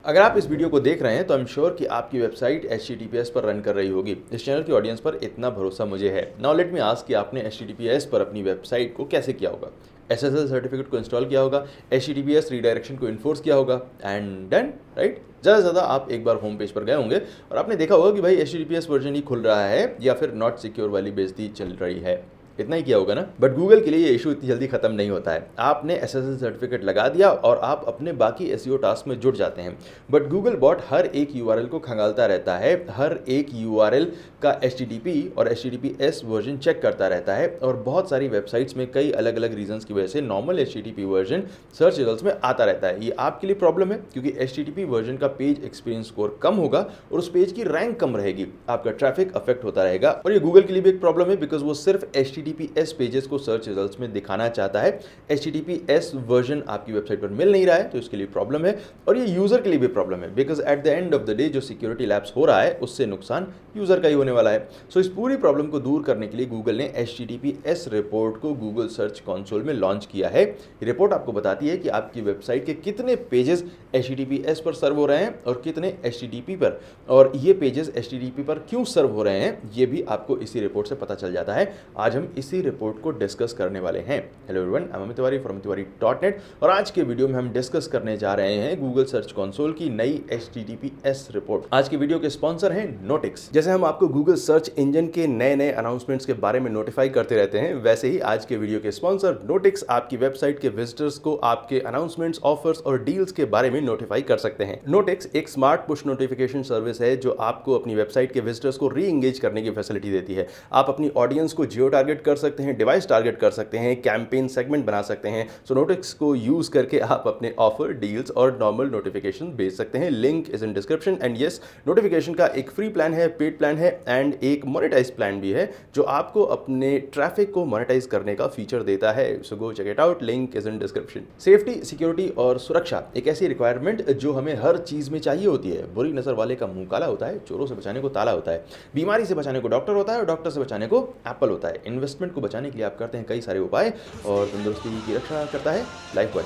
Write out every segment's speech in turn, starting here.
अगर आप इस वीडियो को देख रहे हैं तो आई एम श्योर कि आपकी वेबसाइट HTTPS पर रन कर रही होगी। इस चैनल की ऑडियंस पर इतना भरोसा मुझे है। नाउ लेट मी आस्क कि आपने HTTPS पर अपनी वेबसाइट को कैसे किया होगा। SSL सर्टिफिकेट को इंस्टॉल किया होगा, HTTPS रीडायरेक्शन को इन्फोर्स किया होगा एंड देन राइट। ज़्यादा से ज़्यादा आप एक बार होम पेज पर गए होंगे और आपने देखा होगा कि भाई HTTPS वर्जन ही खुल रहा है या फिर नॉट सिक्योर वाली बेइज्जती चल रही है। इतना ही किया होगा ना। बट गूगल के लिए ये इशू इतनी जल्दी खत्म नहीं होता है। आपने SSL सर्टिफिकेट लगा दिया और आप अपने बाकी SEO टास्क में जुट जाते हैं। बट गूगल बॉट हर एक URL को खंगालता रहता है, हर एक URL का HTTP और HTTPS वर्जन चेक करता रहता है और बहुत सारी वेबसाइट्स में कई अलग अलग रीजंस की वजह से normal HTTP version search results में आता रहता है। ये आपके लिए प्रॉब्लम है क्योंकि HTTP वर्जन का पेज एक्सपीरियंस स्कोर कम होगा और उस पेज की रैंक कम रहेगी, आपका ट्रैफिक अफेक्ट होता रहेगा। और ये गूगल के लिए भी एक प्रॉब्लम है बिकॉज वो सिर्फ HTTPS पेजेस को सर्च रिजल्ट्स में दिखाना चाहता है। HTTPS वर्जन आपकी वेबसाइट पर मिल नहीं रहा है तो इसके लिए प्रॉब्लम है और ये यूजर के लिए भी प्रॉब्लम है because at the end of the day जो सिक्योरिटी लैप्स हो रहा है उससे नुकसान यूजर का ही होने वाला है। सो इस पूरी प्रॉब्लम को दूर करने के लिए गूगल ने HTTPS रिपोर्ट को गूगल सर्च कंसोल में लॉन्च किया है। ये रिपोर्ट आपको बताती है कि आपकी वेबसाइट के कितने पेजेस HTTPS पर सर्व हो रहे हैं और कितने HTTP पर, और ये पेजेस HTTP पर क्यों सर्व हो रहे हैं ये भी आपको इसी रिपोर्ट से पता चल जाता है। आज हम इसी रिपोर्ट को डिस्कस करने वाले हैं। Hello everyone, I am Amit Tiwari from tiwari.net और आज के वीडियो में हम डिस्कस करने जा रहे हैं गूगल सर्च कंसोल की नई HTTPS रिपोर्ट। आज के वीडियो के स्पॉन्सर हैं नोटिक्स। जैसे हम आपको गूगल सर्च इंजन के नए नए अनाउंसमेंट्स के बारे में नोटिफाई करते रहते हैं, वैसे ही आज के वीडियो के स्पॉन्सर नोटिक्स आपकी वेबसाइट के विजिटर्स को आपके अनाउंसमेंट्स, ऑफर्स और डील्स के बारे में नोटिफाई कर सकते हैं। नोटिक्स एक स्मार्ट पुश नोटिफिकेशन सर्विस है जो आपको अपनी वेबसाइट के विजिटर्स को री एंगेज करने की फैसिलिटी देती है। आप अपनी ऑडियंस को जियो टारगेट कर सकते हैं, डिवाइस टारगेट कर सकते हैं, कैंपेन सेगमेंट बना सकते हैं। सो नोटिक्स को यूज करके आप अपने ऑफर, डील्स और नॉर्मल नोटिफिकेशन भेज सकते हैं। Link is in description. And yes, notification का एक फ्री प्लान है, पेड प्लान है एंड एक मोनेटाइज प्लान भी है जो आपको अपने ट्रैफिक को मोनेटाइज करने का फीचर देता है। So go check it out, link is in description. Safety, security और सुरक्षा एक ऐसी रिक्वायरमेंट जो हमें हर चीज में चाहिए होती है। बुरी नजर वाले का मुंह काला होता है, चोरों से बचाने को ताला होता है, बीमारी से बचाने को डॉक्टर होता है और डॉक्टर से बचाने को एप्पल होता है। इन्वेस्टमेंट को बचाने के लिए आप करते हैं कई सारे उपाय और तंदुरुस्ती की रक्षा करता है Lifebuoy.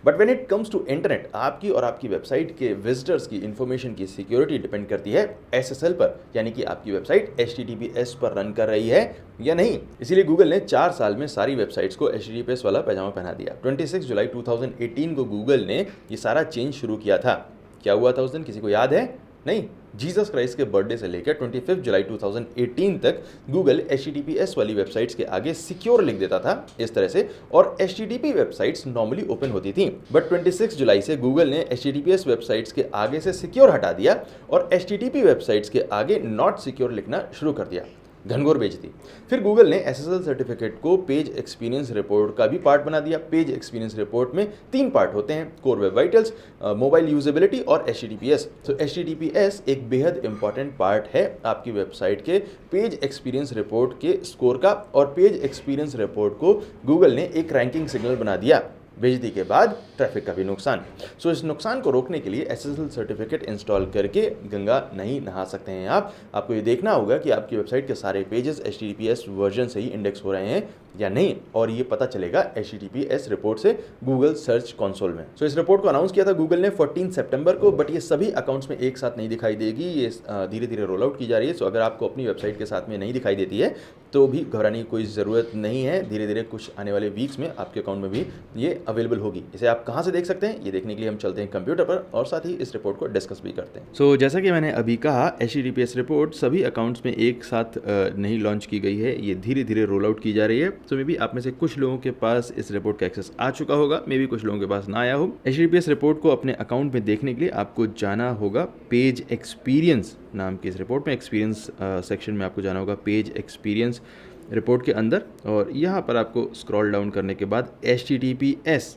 But when it comes to internet, आपकी और आपकी वेबसाइट के विजिटर्स की इंफॉर्मेशन की सिक्योरिटी डिपेंड करती है SSL पर, यानी कि आपकी वेबसाइट HTTPS पर रन कर रही है या नहीं। इसीलिए गूगल ने 4 साल में सारी वेबसाइट्स को HTTPS वाला पैजामा पहना दिया। 26 जुलाई 2018 को गूगल ने ये सारा चेंज शुरू किया था। क्या हुआ था उस दिन, किसी को याद है? नहीं। जीसस क्राइस्ट के बर्थडे से लेकर 25 जुलाई 2018 तक गूगल HTTPS वाली वेबसाइट्स के आगे सिक्योर लिख देता था इस तरह से, और HTTP वेबसाइट्स नॉर्मली ओपन होती थी। बट 26 जुलाई से गूगल ने HTTPS वेबसाइट्स के आगे से सिक्योर हटा दिया और HTTP वेबसाइट्स के आगे नॉट सिक्योर लिखना शुरू कर दिया। घनघोर बेइज्जती। फिर गूगल ने SSL सर्टिफिकेट को पेज एक्सपीरियंस रिपोर्ट का भी पार्ट बना दिया। पेज एक्सपीरियंस रिपोर्ट में 3 पार्ट होते हैं, core web vitals, mobile usability और HTTPS। तो HTTPS एक बेहद इंपॉर्टेंट पार्ट है आपकी वेबसाइट के पेज एक्सपीरियंस रिपोर्ट के स्कोर का, और पेज एक्सपीरियंस रिपोर्ट को गूगल ने एक रैंकिंग सिग्नल बना दिया। बेइज्जती के बाद ट्रैफिक का भी नुकसान। सो इस नुकसान को रोकने के लिए SSL सर्टिफिकेट इंस्टॉल करके गंगा नहीं नहा सकते हैं आपको ये देखना होगा कि आपकी वेबसाइट के सारे पेजेस HTTPS वर्जन से ही इंडेक्स हो रहे हैं या नहीं, और ये पता चलेगा HTTPS रिपोर्ट से गूगल सर्च कंसोल में। सो इस रिपोर्ट को अनाउंस किया था गूगल ने 14 सितंबर को, बट ये सभी अकाउंट्स में एक साथ नहीं दिखाई देगी, ये धीरे धीरे रोल आउट की जा रही है। सो अगर आपको अपनी वेबसाइट के साथ में नहीं दिखाई देती है तो भी घबराने की कोई ज़रूरत नहीं है। धीरे धीरे कुछ आने वाले वीक्स में आपके अकाउंट में भी ये अवेलेबल होगी। इसे आप कहाँ से देख सकते हैं, ये देखने के लिए हम चलते हैं कंप्यूटर पर और साथ ही इस रिपोर्ट को डिस्कस भी करते हैं। सो जैसा कि मैंने अभी कहा, HTTPS रिपोर्ट सभी अकाउंट्स में एक साथ नहीं लॉन्च की गई है, ये धीरे धीरे रोल आउट की जा रही है। सो मे बी आप में से कुछ लोगों के पास इस रिपोर्ट का एक्सेस आ चुका होगा, मे बी कुछ लोगों के पास ना आया हो। HTTPS रिपोर्ट को अपने अकाउंट में देखने के लिए आपको जाना होगा पेज एक्सपीरियंस नाम की इस रिपोर्ट में, एक्सपीरियंस सेक्शन में आपको जाना होगा पेज एक्सपीरियंस रिपोर्ट के अंदर, और यहाँ पर आपको स्क्रॉल डाउन करने के बाद HTTPS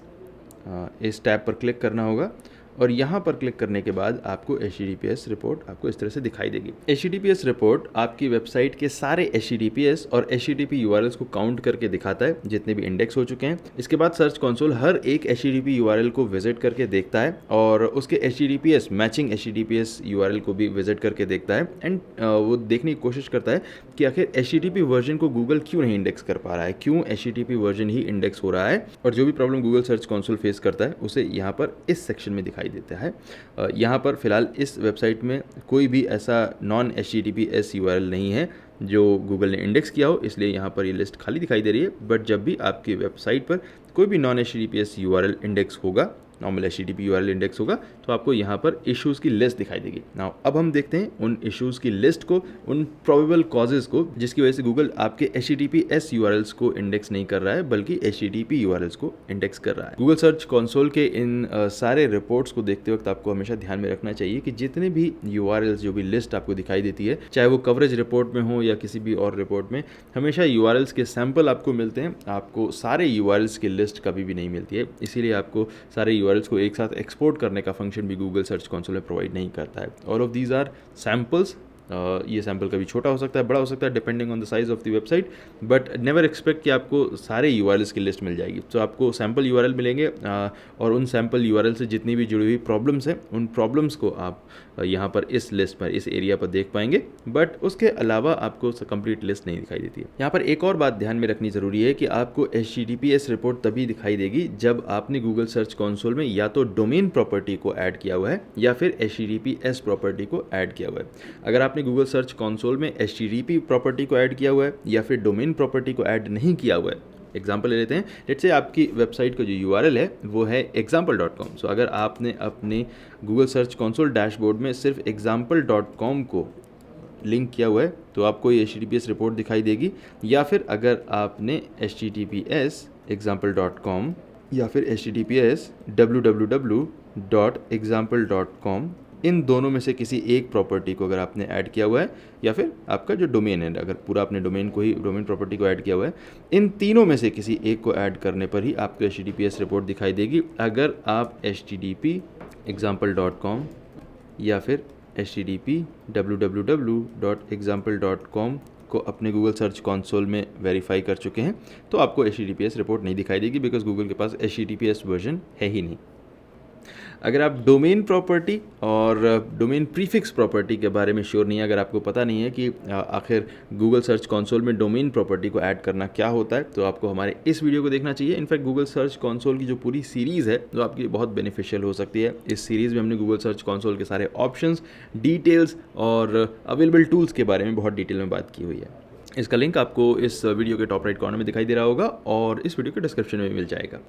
इस टैब पर क्लिक करना होगा, और यहाँ पर क्लिक करने के बाद आपको HTTPS रिपोर्ट आपको इस तरह से दिखाई देगी। HTTPS रिपोर्ट आपकी वेबसाइट के सारे HTTPS और HTTP URLs को काउंट करके दिखाता है जितने भी इंडेक्स हो चुके हैं। इसके बाद सर्च कंसोल हर एक HTTP URL को विजिट करके देखता है और उसके HTTPS मैचिंग HTTPS URL को भी विजिट करके देखता है एंड वो देखने की कोशिश करता है कि आखिर HTTP वर्जन को गूगल क्यों नहीं इंडेक्स कर पा रहा है, क्यों HTTP वर्जन ही इंडेक्स हो रहा है, और जो भी problem Google search console face करता है उसे यहाँ पर इस सेक्शन में दिखाई दिखाई देता है। यहाँ पर फ़िलहाल इस वेबसाइट में कोई भी ऐसा नॉन HTTPS URL नहीं है जो गूगल ने इंडेक्स किया हो, इसलिए यहाँ पर ये लिस्ट खाली दिखाई दे रही है। बट जब भी आपकी वेबसाइट पर कोई भी नॉन HTTPS URL इंडेक्स होगा, नॉर्मल HTTP URL इंडेक्स होगा, तो आपको यहाँ पर इश्यूज़ की लिस्ट दिखाई देगी। नाउ अब हम देखते हैं उन इश्यूज़ की लिस्ट को, उन प्रोबेबल कॉजेज़ को जिसकी वजह से गूगल आपके HTTPS URLs को इंडेक्स नहीं कर रहा है बल्कि HTTP URLs को इंडेक्स कर रहा है। गूगल सर्च कंसोल के इन सारे रिपोर्ट्स को देखते वक्त आपको हमेशा ध्यान में रखना चाहिए कि जितने भी URLs जो भी लिस्ट आपको दिखाई देती है, चाहे वो कवरेज रिपोर्ट में हो या किसी भी और रिपोर्ट में, हमेशा URLs के सैंपल आपको मिलते हैं। आपको सारे URLs की लिस्ट कभी भी नहीं मिलती है, इसीलिए आपको सारे URLs को एक साथ एक्सपोर्ट करने का फंक्शन भी गूगल सर्च कंसोल में प्रोवाइड नहीं करता है। All of these are samples. ये सैम्पल कभी छोटा हो सकता है, बड़ा हो सकता है, depending on the size of the website, but never expect कि आपको सारे URLs की लिस्ट मिल जाएगी। तो आपको सैम्पल URL मिलेंगे और उन सैम्पल URL से जितनी भी जुड़ी हुई प्रॉब्लम्स हैं, उन प्रॉब्लम्स को आप यहाँ पर इस लिस्ट पर, इस एरिया पर देख पाएंगे, बट उसके अलावा आपको कंप्लीट लिस्ट नहीं दिखाई देती है। यहाँ पर एक और बात ध्यान में रखनी ज़रूरी है कि आपको HTTPS रिपोर्ट तभी दिखाई देगी जब आपने गूगल सर्च कंसोल में या तो डोमेन प्रॉपर्टी को ऐड किया हुआ है या फिर HTTPS प्रॉपर्टी को ऐड किया हुआ है। अगर आपने गूगल सर्च कंसोल में HTTP प्रॉपर्टी को ऐड किया हुआ है या फिर डोमेन प्रॉपर्टी को ऐड नहीं किया हुआ है, एग्जाम्पल ले लेते हैं। लेट्स से आपकी वेबसाइट का जो URL है वो है example.com। सो अगर आपने अपने गूगल सर्च कंसोल डैशबोर्ड में सिर्फ example.com को लिंक किया हुआ है तो आपको ये HTTPS रिपोर्ट दिखाई देगी, या फिर अगर आपने HTTPS example.com या फिर HTTPS www.example.com, इन दोनों में से किसी एक प्रॉपर्टी को अगर आपने ऐड किया हुआ है, या फिर आपका जो डोमेन है, अगर पूरा आपने डोमेन प्रॉपर्टी को ऐड किया हुआ है, इन तीनों में से किसी एक को ऐड करने पर ही आपको HTTPS रिपोर्ट दिखाई देगी। अगर आप HTTP example.com या फिर HTTP www.example.com को अपने गूगल सर्च कंसोल में वेरीफाई कर चुके हैं तो आपको HTTPS रिपोर्ट नहीं दिखाई देगी, बिकॉज गूगल के पास HTTPS वर्जन है ही नहीं। अगर आप डोमेन प्रॉपर्टी और डोमेन प्रीफिक्स प्रॉपर्टी के बारे में श्योर नहीं है, अगर आपको पता नहीं है कि आखिर गूगल सर्च कंसोल में डोमेन प्रॉपर्टी को ऐड करना क्या होता है, तो आपको हमारे इस वीडियो को देखना चाहिए। इनफैक्ट गूगल सर्च कंसोल की जो पूरी सीरीज़ है वो आपके लिए बहुत बेनिफिशियल हो सकती है। इस सीरीज़ में हमने गूगल सर्च कंसोल के सारे ऑप्शंस, डिटेल्स और अवेलेबल टूल्स के बारे में बहुत डिटेल में बात की हुई है। इसका लिंक आपको इस वीडियो के टॉप राइट कॉर्नर में दिखाई दे रहा होगा और इस वीडियो के डिस्क्रिप्शन में मिल जाएगा।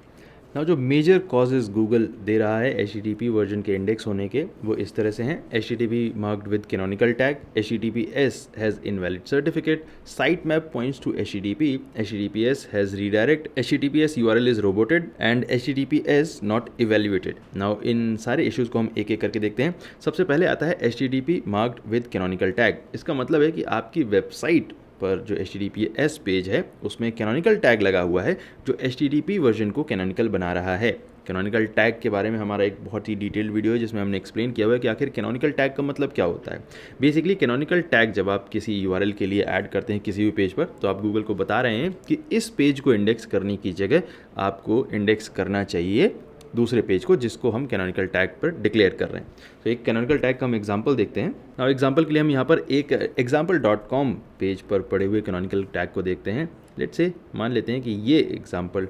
ना जो मेजर कॉजेज़ गूगल दे रहा है HTTP वर्जन के इंडेक्स होने के, वो इस तरह से हैं। HTTP marked with canonical tag, HTTPS has invalid certificate, site map points to HTTP, HTTPS has redirect, HTTPS URL is roboted and HTTPS not evaluated. Now इन सारे इश्यूज़ को हम एक एक करके देखते हैं। सबसे पहले आता है HTTP marked with canonical tag. इसका मतलब है कि आपकी वेबसाइट पर जो HTTPS पेज है उसमें कैनोनिकल टैग लगा हुआ है जो HTTP वर्जन को कैनोनिकल बना रहा है। कैनोनिकल टैग के बारे में हमारा एक बहुत ही डिटेल्ड वीडियो है जिसमें हमने एक्सप्लेन किया हुआ है कि आखिर कैनोनिकल टैग का मतलब क्या होता है। बेसिकली कैनोनिकल टैग जब आप किसी URL के लिए ऐड करते हैं किसी भी पेज पर, तो आप गूगल को बता रहे हैं कि इस पेज को इंडेक्स करने की जगह आपको इंडेक्स करना चाहिए दूसरे पेज को जिसको हम कैनोनिकल टैग पर डिक्लेयर कर रहे हैं। तो एक कैनोनिकल टैग का हम एग्जांपल देखते हैं। और एग्जांपल के लिए हम यहाँ पर एक example.com पेज पर पड़े हुए कैनोनिकल टैग को देखते हैं। लेट्स से मान लेते हैं कि ये एग्जांपल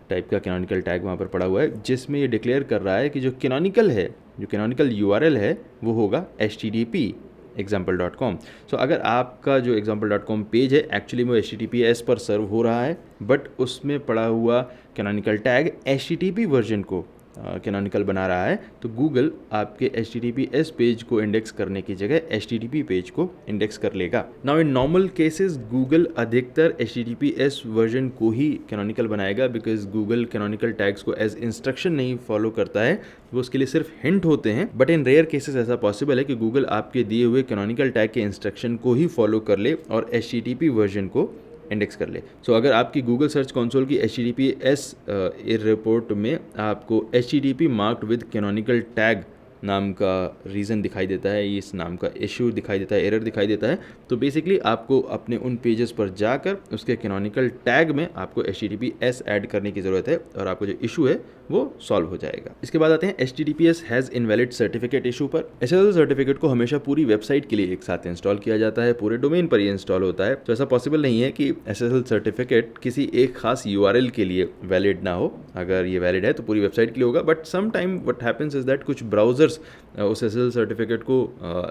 टाइप का कैनोनिकल टैग वहाँ पर पड़ा हुआ है जिसमें ये डिक्लेयर कर रहा है कि जो कैनोनिकल URL है वो होगा HTTP example.com। सो अगर आपका जो example.com पेज है एक्चुअली वो HTTPS पर सर्व हो रहा है, बट उसमें पड़ा हुआ कैनोनिकल टैग HTTP वर्जन को कैनोनिकल बना रहा है, तो गूगल आपके HTTPS पेज को इंडेक्स करने की जगह HTTP पेज को इंडेक्स कर लेगा। Now in normal cases Google अधिकतर HTTPS वर्जन को ही कैनोनिकल बनाएगा, बिकॉज गूगल कैनोनिकल टैग्स को एज इंस्ट्रक्शन नहीं फॉलो करता है, वो उसके लिए सिर्फ हिंट होते हैं। बट इन रेयर केसेस ऐसा पॉसिबल है कि गूगल आपके दिए हुए कैनोनिकल टैग के इंस्ट्रक्शन को ही फॉलो कर ले और HTTP वर्जन को इंडेक्स कर ले। सो अगर आपकी गूगल सर्च कंसोल की HTTPS रिपोर्ट में आपको HTTP marked with canonical tag नाम का रीज़न दिखाई देता है, इस नाम का इशू दिखाई देता है, एरर दिखाई देता है, तो बेसिकली आपको अपने उन पेजेस पर जाकर उसके कैनोनिकल टैग में आपको HTTPS ऐड करने की ज़रूरत है और आपको जो इशू है वो सॉल्व हो जाएगा। इसके बाद आते हैं HTTPS has invalid certificate issue पर। SSL सर्टिफिकेट को हमेशा पूरी वेबसाइट के लिए एक साथ इंस्टॉल किया जाता है, पूरे डोमेन पर ये इंस्टॉल होता है, तो ऐसा पॉसिबल नहीं है कि SSL सर्टिफिकेट किसी एक खास URL के लिए वैलिड ना हो। अगर ये वैलिड है तो पूरी वेबसाइट के लिए होगा, but some time what happens is that कुछ ब्राउजर्स उस SSL सर्टिफिकेट को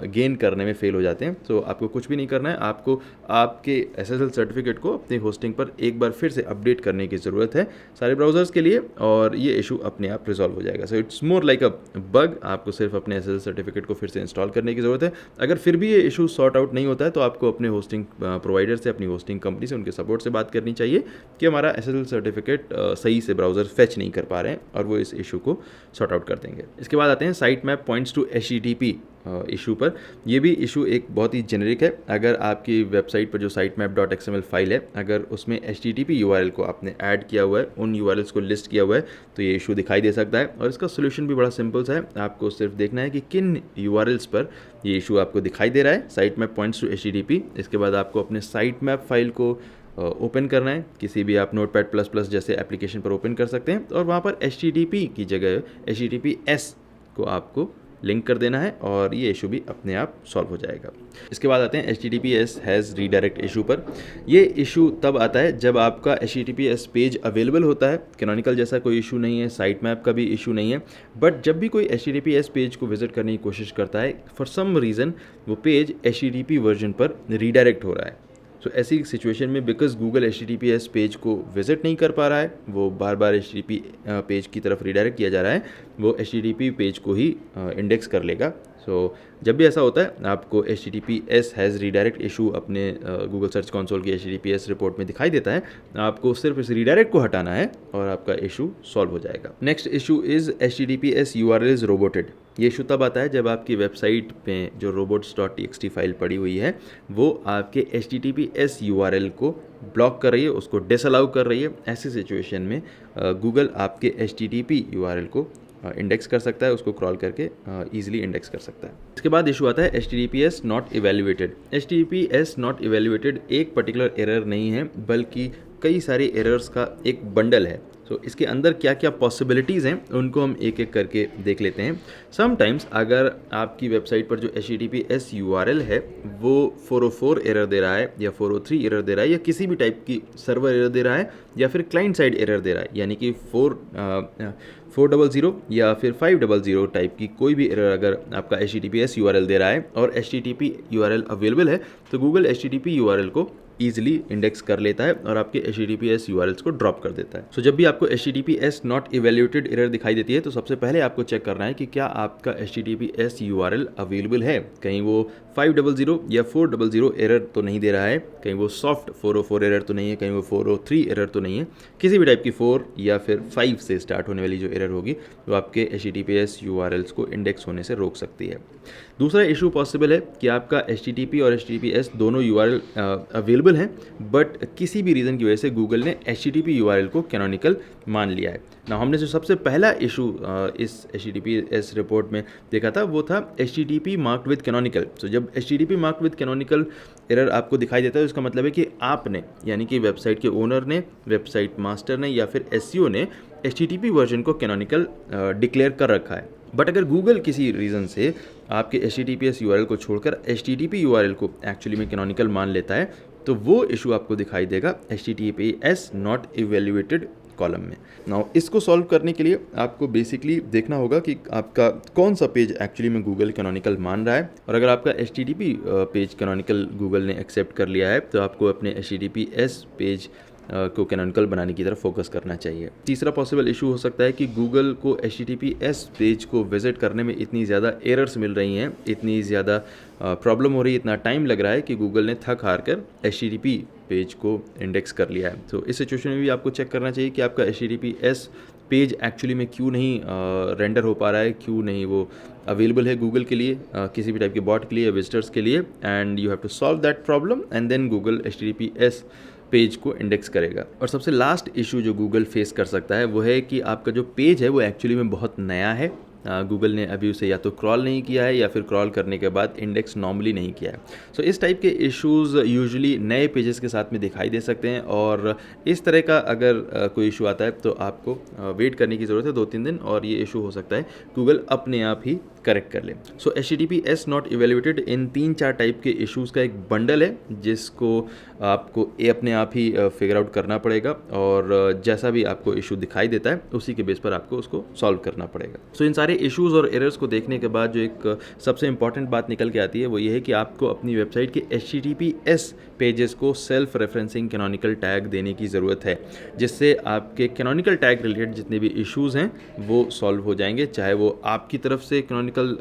गेन करने में फेल हो जाते हैं। तो आपको कुछ भी नहीं करना है, आपको आपके SSL सर्टिफिकेट को अपनी होस्टिंग पर एक बार फिर से अपडेट करने की ज़रूरत है सारे ब्राउजर्स के लिए, और ये इशू अपने आप रिजॉल्व हो जाएगा। So it's more like a bug, आपको सिर्फ अपने SSL सर्टिफिकेट को फिर से इंस्टॉल करने की ज़रूरत है। अगर फिर भी ये इशू सॉर्ट आउट नहीं होता है तो आपको अपने होस्टिंग प्रोवाइडर से, अपनी होस्टिंग कंपनी से, उनके सपोर्ट से बात करनी चाहिए कि हमारा SSL सर्टिफिकेट सही से ब्राउज़र फेच नहीं कर पा रहे हैं, और वो इस इशू को सॉर्ट आउट कर देंगे। इसके बाद आते हैं site map points to HTTP issue पर। ये भी इशू एक बहुत ही जेनेरिक है। अगर आपकी वेबसाइट पर जो sitemap.xml फाइल है, अगर उसमें HTTP URL को आपने ऐड किया हुआ है, उन URLs को लिस्ट किया हुआ है, तो ये इशू दिखाई दे सकता है। और इसका सोल्यूशन भी बड़ा सिंपल सा है, आपको सिर्फ देखना है कि किन URLs पर ये इशू आपको दिखाई दे रहा है, site map points to HTTP। इसके बाद आपको अपने साइट मैप फाइल को ओपन करना है, किसी भी आप Notepad++ जैसे एप्लीकेशन पर ओपन कर सकते हैं, और वहाँ पर HTTP की जगह HTTPS को आपको लिंक कर देना है, और ये इशू भी अपने आप सॉल्व हो जाएगा। इसके बाद आते हैं HTTPS हैज़ रीडायरेक्ट इशू पर। ये इशू तब आता है जब आपका HTTPS पेज अवेलेबल होता है, कैनोनिकल जैसा कोई इशू नहीं है, साइट मैप का भी इशू नहीं है, बट जब भी कोई HTTPS पेज को विजिट करने की कोशिश करता है, फॉर सम रीज़न वो पेज HTTP वर्जन पर रीडायरेक्ट हो रहा है। सो ऐसी सिचुएशन में बिकॉज गूगल HTTPS पेज को विजिट नहीं कर पा रहा है, वो बार बार HTTP पेज की तरफ रीडायरेक्ट किया जा रहा है, वो HTTP पेज को ही इंडेक्स कर लेगा। सो जब भी ऐसा होता है, आपको HTTPS हैज़ रीडायरेक्ट इशू अपने गूगल सर्च कंसोल की HTTPS रिपोर्ट में दिखाई देता है। आपको सिर्फ इस रीडायरेक्ट को हटाना है और आपका इशू सॉल्व हो जाएगा। Next issue is HTTPS URL is roboted. ये इशू तब आता है जब आपकी वेबसाइट पे जो robots.txt फाइल पड़ी हुई है, वो आपके HTTPS URL को ब्लॉक कर रही है, उसको डिसअलाउ कर रही है। ऐसी सिचुएशन में गूगल आपके HTTP URL को इंडेक्स कर सकता है, उसको क्रॉल करके ईजिली इंडेक्स कर सकता है। इसके बाद इशू आता है HTTPS not evaluated. HTTPS not evaluated एक पर्टिकुलर एरर नहीं है, बल्कि कई सारे एरर्स का एक बंडल है। तो इसके अंदर क्या क्या पॉसिबिलिटीज़ हैं, उनको हम एक एक करके देख लेते हैं। समटाइम्स अगर आपकी वेबसाइट पर जो HTTPS URL है वो 404 एरर दे रहा है, या 403 एरर दे रहा है, या किसी भी टाइप की सर्वर एरर दे रहा है, या फिर क्लाइंट साइड एरर दे रहा है, यानी कि 400 या फिर 500 टाइप की कोई भी एरर अगर आपका HTTPS URL दे रहा है और HTTP URL अवेलेबल है, तो गूगल HTTP URL को ईजिली इंडेक्स कर लेता है और आपके HTTPS URLs को ड्रॉप कर देता है। सो जब भी आपको HTTPS नॉट इवेल्युएटेड एरर दिखाई देती है, तो सबसे पहले आपको चेक करना है कि क्या आपका HTTPS URL अवेलेबल है। कहीं वो 500 या 400 एरर तो नहीं दे रहा है, कहीं वो सॉफ्ट 404 एरर तो नहीं है, कहीं वो 403 एरर तो नहीं है। किसी भी टाइप की 4 या फिर 5 से स्टार्ट होने वाली जो एरर होगी, वो आपके HTTPS URLs को इंडेक्स होने से रोक सकती है। दूसरा इशू पॉसिबल है कि आपका HTTP और HTTPS दोनों URL अवेलेबल हैं, बट किसी भी रीज़न की वजह से गूगल ने HTTP URL को कैनोनिकल मान लिया है ना। हमने जो सबसे पहला इशू इस HTTPS रिपोर्ट में देखा था, वो था HTTP मार्क्ड विद कैनोनिकल। तो जब HTTP marked with canonical error आपको दिखाई देता है, उसका मतलब है कि आपने, यानी कि वेबसाइट के ओनर ने, वेबसाइट मास्टर ने, या फिर SEO ने HTTP वर्जन को कैनोनिकल डिक्लेयर कर रखा है। बट अगर गूगल किसी रीज़न से आपके HTTPS URL को छोड़कर HTTP URL को एक्चुअली में कैनोनिकल मान लेता है, तो वो इशू आपको दिखाई देगा HTTPS नॉट इवेल्युएटेड कॉलम में। नाउ इसको सॉल्व करने के लिए आपको बेसिकली देखना होगा कि आपका कौन सा पेज एक्चुअली में गूगल कैनोनिकल मान रहा है, और अगर आपका HTTP पेज कैनोनिकल गूगल ने एक्सेप्ट कर लिया है, तो आपको अपने HTTPS पेज को कैनोनिकल बनाने की तरफ फोकस करना चाहिए। तीसरा पॉसिबल इशू हो सकता है कि गूगल को HTTPS पेज को विजिट करने में इतनी ज़्यादा एरर्स मिल रही हैं, इतनी ज़्यादा प्रॉब्लम हो रही है, इतना टाइम लग रहा है कि गूगल ने थक हार कर HTTP पेज को इंडेक्स कर लिया है। तो इस सिचुएशन में भी आपको चेक करना चाहिए कि आपका HTTPS पेज एक्चुअली में क्यों नहीं रेंडर हो पा रहा है, क्यों नहीं वो अवेलेबल है गूगल के लिए, किसी भी टाइप के बॉट के लिए, विजिटर्स के लिए, and you have to solve that problem, and then Google HTTPS page को इंडेक्स करेगा। और सबसे लास्ट इशू जो गूगल फेस कर सकता है वो है कि आपका जो पेज है वो एक्चुअली में बहुत नया है, गूगल ने अभी उसे या तो क्रॉल नहीं किया है या फिर क्रॉल करने के बाद इंडेक्स नॉर्मली नहीं किया है। सो इस टाइप के इश्यूज़ यूजुअली नए पेजेस के साथ में दिखाई दे सकते हैं, और इस तरह का अगर कोई इशू आता है तो आपको वेट करने की ज़रूरत है 2-3 दिन, और ये इशू हो सकता है गूगल अपने आप ही करेक्ट कर ले। सो HTTPS not evaluated in 3-4 type के इश्यूज़ का एक बंडल है, जिसको आपको अपने आप ही फिगर आउट करना पड़ेगा, और जैसा भी आपको इशू दिखाई देता है उसी के बेस पर आपको उसको सॉल्व करना पड़ेगा। सो इन सारे इश्यूज़ और एरर्स को देखने के बाद जो एक सबसे इंपॉर्टेंट बात निकल के आती है वो ये है कि आपको अपनी वेबसाइट के HTTPS पेजेस को सेल्फ रेफरेंसिंग कैनोनिकल टैग देने की ज़रूरत है, जिससे आपके कैनोनिकल टैग रिलेटेड जितने भी इश्यूज़ हैं वो सॉल्व हो जाएंगे, चाहे वो आपकी तरफ से कैनोनिकल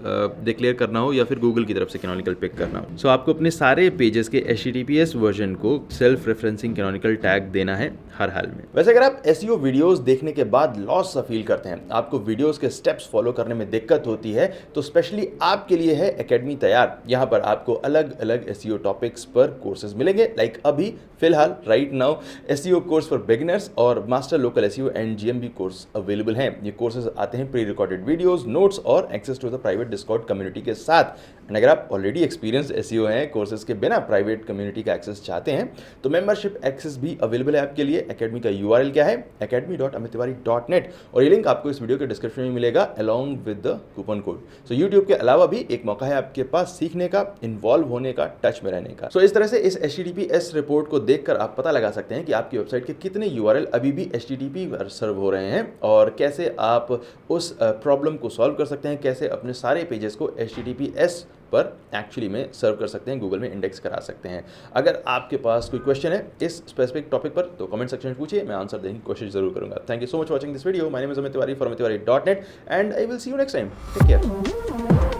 डिक्लेयर करना हो या फिर गूगल की तरफ से कैनोनिकल पिक करना हो। सो आपको अपने सारे पेजेस के HTTPS वर्जन को सेल्फ रेफरेंसिंग कैनोनिकल टैग देना है हर हाल में। वैसे अगर आप SEO वीडियोस देखने के बाद लॉस सा फील करते हैं, आपको वीडियोस के स्टेप्स फॉलो करने में दिक्कत होती है, तो स्पेशली आपके लिए है एकेडमी तैयार। यहाँ पर आपको अलग अलग SEO टॉपिक्स पर कोर्सेज मिलेंगे, लाइक अभी फिलहाल right now SEO course for beginners और master local SEO and GMB course available हैं। ये कोर्सेज आते हैं प्री रिकॉर्डेड वीडियोस, नोट्स और access to the private Discord community के साथ। एंड अगर आप ऑलरेडी एक्सपीरियंस SEO हैं, कोर्सेज के बिना प्राइवेट कम्युनिटी का एक्सेस चाहते हैं, तो मेंबरशिप एक्सेस भी अवेलेबल है आपके लिए। एकेडमी का URL क्या है? academy.amittiwari.net, और ये लिंक आपको इस वीडियो के डिस्क्रिप्शन में मिलेगा along with the coupon code. So YouTube के अलावा भी एक मौका है आपके पास सीखने का, इन्वॉल्व होने का, टच में रहने का। सो इस तरह से इस HTTPS रिपोर्ट को देखकर आप पता लगा सकते हैं कि आपकी वेबसाइट के कितने URL अभी भी HTTP पर सर्व हो रहे हैं, और कैसे आप उस प्रॉब्लम को सॉल्व कर सकते हैं, कैसे अपने सारे पेजेस को HTTPS पर एक्चुअली में सर्व कर सकते हैं, गूगल में इंडेक्स करा सकते हैं। अगर आपके पास कोई क्वेश्चन है इस स्पेसिफिक टॉपिक पर तो कमेंट सेक्शन में पूछिए, मैं आंसर देने की कोशिश जरूर करूंगा। Thank you so much watching this video. My name is Amit Tiwari from amittiwari.net and I will see you next time. Take care.